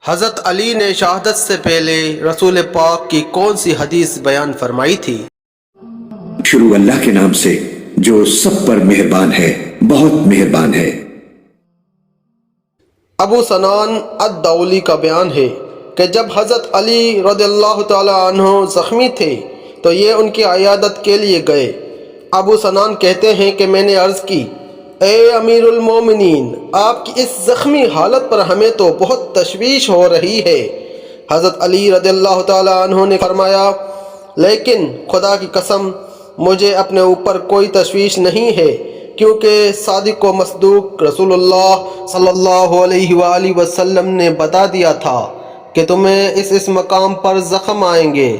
حضرت علی نے شہادت سے پہلے رسول پاک کی کون سی حدیث بیان فرمائی تھی؟ شروع اللہ کے نام سے جو سب پر مہربان ہے، بہت مہربان ہے۔ ابو سنان الدولی کا بیان ہے کہ جب حضرت علی رضی اللہ تعالی عنہ زخمی تھے تو یہ ان کی عیادت کے لیے گئے۔ ابو سنان کہتے ہیں کہ میں نے عرض کی، اے امیر المومنین، آپ کی اس زخمی حالت پر ہمیں تو بہت تشویش ہو رہی ہے۔ حضرت علی رضی اللہ تعالی عنہ نے فرمایا، لیکن خدا کی قسم مجھے اپنے اوپر کوئی تشویش نہیں ہے، کیونکہ صادق و مصدوق رسول اللہ صلی اللہ علیہ وآلہ وسلم نے بتا دیا تھا کہ تمہیں اس مقام پر زخم آئیں گے۔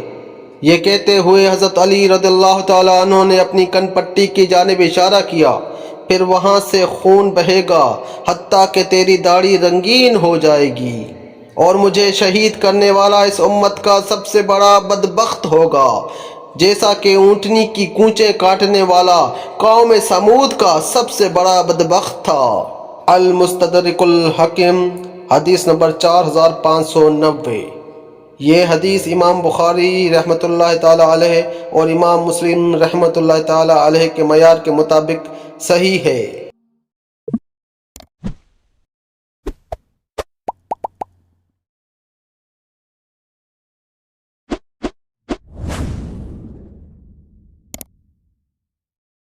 یہ کہتے ہوئے حضرت علی رضی اللہ تعالیٰ عنہ نے اپنی کن پٹی کی جانب اشارہ کیا، پھر وہاں سے خون بہے گا حتیٰ کہ تیری داڑھی رنگین ہو جائے گی، اور مجھے شہید کرنے والا اس امت کا سب سے بڑا بدبخت ہوگا، جیسا کہ اونٹنی کی کونچیں کاٹنے والا قوم سمود کا سب سے بڑا بدبخت تھا۔ المستدرک الحکم، حدیث نمبر 4590۔ یہ حدیث امام بخاری رحمۃ اللہ تعالی علیہ اور امام مسلم رحمۃ اللہ تعالی علیہ کے معیار کے مطابق صحیح ہے۔